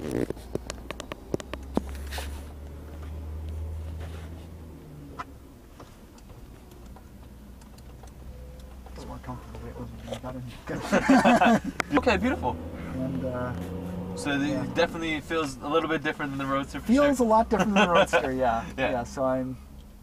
It's more comfortable the way it was when we got in. Okay, beautiful. And So it definitely feels a little bit different than the Roadster. For feels sure. a lot different than the Roadster, Yeah. yeah. So I'm,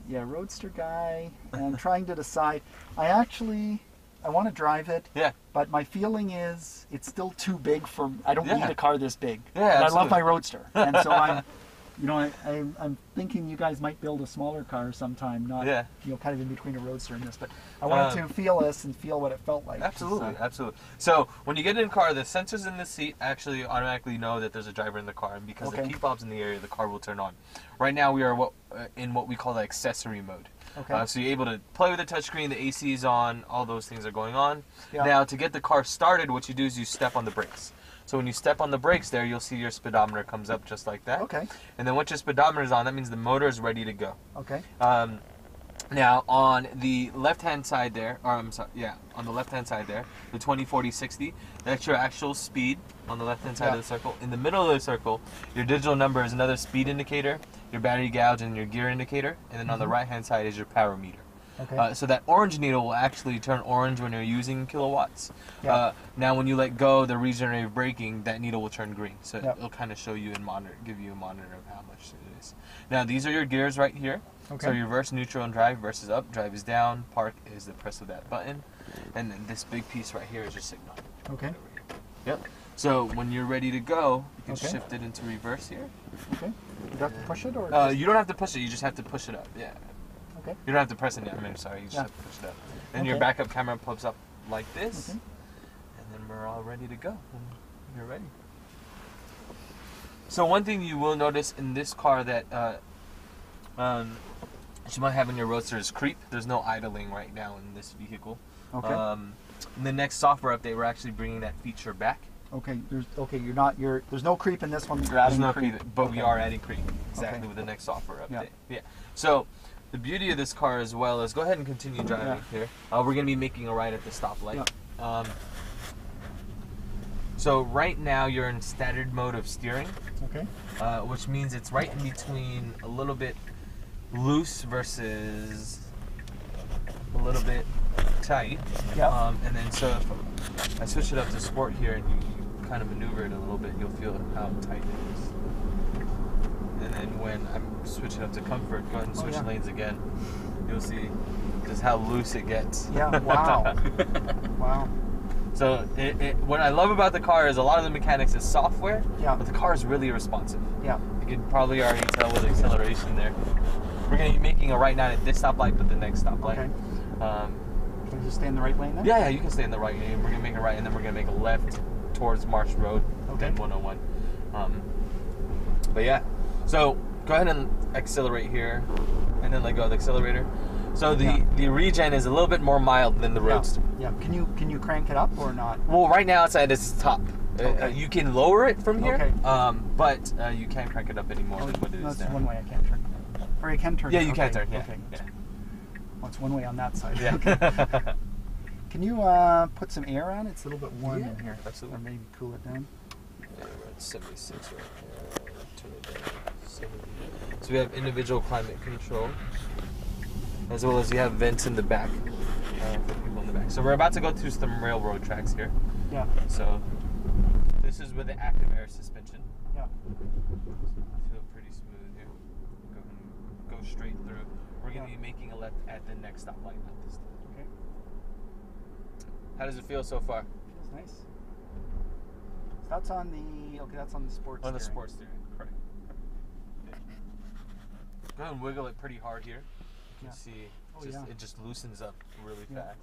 Roadster guy, and I'm trying to decide. I want to drive it. Yeah. But my feeling is it's still too big for. I don't need a car this big. Yeah, and I absolutely. love my Roadster, and so I'm thinking you guys might build a smaller car sometime, not kind of in between a Roadster and this. But I wanted to feel this and feel what it felt like. Absolutely, absolutely. So when you get in the car, the sensors in the seat actually automatically know that there's a driver in the car, and because the key fob's in the area, the car will turn on. Right now we are in what we call the accessory mode. Okay. So you're able to play with the touchscreen, the AC is on, all those things are going on. Yeah. Now to get the car started, what you do is you step on the brakes. So when you step on the brakes there, you'll see your speedometer comes up just like that. Okay. And then once your speedometer is on, that means the motor is ready to go. Okay. Now on the left-hand side there, on the left-hand side there, the 20, 40, 60, that's your actual speed on the left-hand side of the circle. In the middle of the circle, your digital number is another speed indicator, your battery gauge, and your gear indicator. And then on the right-hand side is your power meter. Okay. So that orange needle will actually turn orange when you're using kilowatts. Yeah. Now when you let go the regenerative braking, that needle will turn green. So Yeah. it'll kind of show you and give you a monitor of how much it is. Now these are your gears right here. Okay. So reverse, neutral, and drive. Reverse is up, drive is down, park is the press of that button. And then this big piece right here is your signal. Okay. Yep. So when you're ready to go, you can Okay. shift it into reverse here. Okay. Do you have to push it or? You don't have to push it, you just have to push it up. Yeah. Okay. You don't have to press it down. You just have to push it up. And your backup camera pops up like this. Okay. And then we're all ready to go. When you're ready. So one thing you will notice in this car that you might have in your Roadster is creep. There's no idling right now in this vehicle. Okay. In the next software update, we're actually bringing that feature back. Okay. There's no creep in this one. You're adding There's no creep, but we are adding creep exactly with the next software update. Yeah. So the beauty of this car as well is, go ahead and continue driving here. We're going to be making a right at the stoplight. Yeah. So right now you're in standard mode of steering. Okay. Which means it's right in between a little bit loose versus a little bit tight. Yeah. And then so if I switch it up to sport here and you kind of maneuver it a little bit, you'll feel how tight it is. And then when I'm switching up to comfort, go ahead and switch lanes again. You'll see just how loose it gets. Yeah. Wow. Wow. So what I love about the car is a lot of the mechanics is software, but the car is really responsive. Yeah. You can probably already tell with the acceleration there. We're going to be making a right now at this stoplight, but the next stoplight. Okay. Can you just stay in the right lane then? Yeah, you can stay in the right lane. We're going to make a right, and then we're going to make a left towards Marsh Road, then 101. But yeah, so go ahead and accelerate here, and then let go of the accelerator. So the regen is a little bit more mild than the Roadster. Yeah. Can you crank it up or not? Well, right now it's at its top. Okay. You can lower it from here, Okay. But you can't crank it up any more than what it is That's now. one way I can't turn. Or you can turn. Yeah, you can turn. Yeah. Okay. Yeah. Well, it's one way on that side. Yeah. Okay. Can you put some air on? It's a little bit warm in here. Absolutely. Or maybe cool it down. Yeah, we're at 76 right here. Turn it down. 70. So we have individual climate control, as well as you have vents in the back for people in the back. So we're about to go through some railroad tracks here. Yeah. So this is with the active air suspension. Yeah. Feel pretty smooth here. Go straight through. We're going to be making a left at the next stoplight, not this time. Okay. How does it feel so far? Feels nice. So that's on the sports. On the steering. sports steering, correct. Yeah. Go ahead and wiggle it pretty hard here. You can see it just loosens up really fast.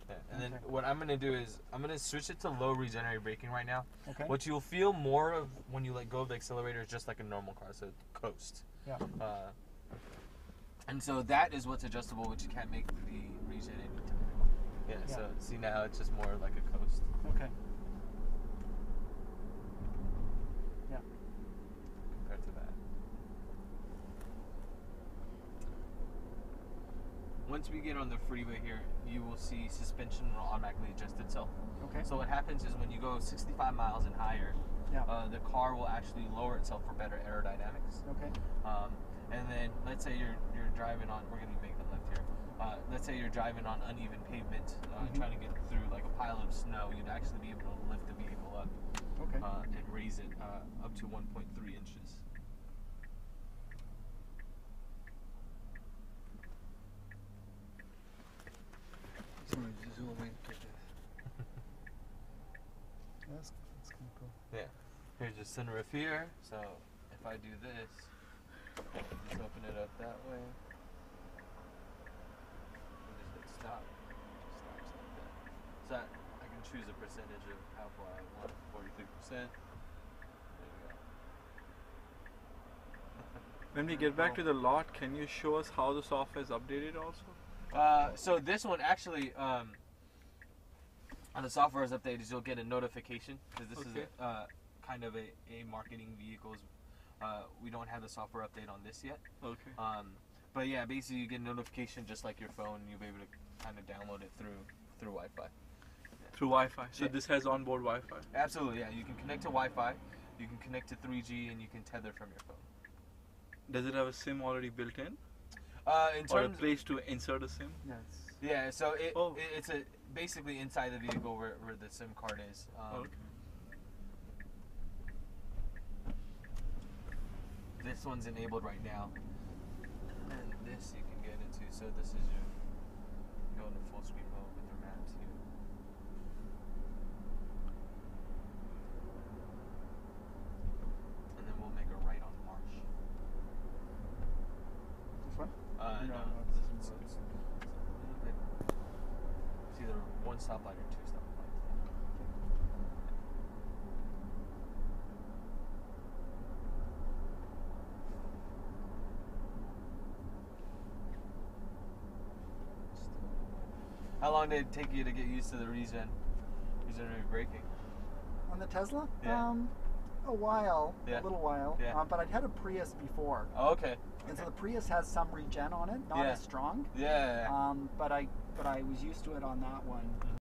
Yeah. And then what I'm going to do is I'm going to switch it to low regenerative braking right now. Okay. What you'll feel more of when you let go of the accelerator is just like a normal car, so coast. Yeah. And so that is what's adjustable, which you can't make the regen anytime. Yeah, so see now it's just more like a coast. Okay. Yeah. Compared to that. Once we get on the freeway here, you will see suspension will automatically adjust itself. Okay. So what happens is when you go 65 miles and higher, Yeah. The car will actually lower itself for better aerodynamics. Okay. And then let's say you're driving on. We're gonna make the left here. Let's say you're driving on uneven pavement, trying to get through like a pile of snow. You'd actually be able to lift the vehicle up. Okay. And raise it up to 1.3 inches. Zoom into this. That's kind of cool. Yeah. Here's the sunroof here. So if I do this, just open it up that way. And just hit stop. Just stops like that. So I can choose a percentage of how far I want. 43%. There you go. When we get back to the lot, can you show us how the software is updated also? So this one actually, on the software is updated, you'll get a notification because this is kind of a marketing vehicles. We don't have the software update on this yet. Okay. But yeah, basically you get a notification just like your phone, and you'll be able to kind of download it through Wi-Fi. Yeah. Through Wi-Fi. So this has onboard Wi-Fi. Absolutely, yeah. You can connect to Wi-Fi, you can connect to 3G, and you can tether from your phone. Does it have a SIM already built in? In Or a terms, place to insert a SIM? Yes. yeah. So it's basically inside the vehicle where the SIM card is. Okay. This one's enabled right now, and this you can get into. So this is your go into full screen mode with your maps here. And then we'll make a right on Marsh. This one? No, it's a little bit. It's either one stoplight or two stoplights. How long did it take you to get used to the regenerative braking? On the Tesla? Yeah. A while. Yeah. A little while. Yeah. But I'd had a Prius before. Oh, okay. And so the Prius has some regen on it, not as strong. Yeah. But I was used to it on that one.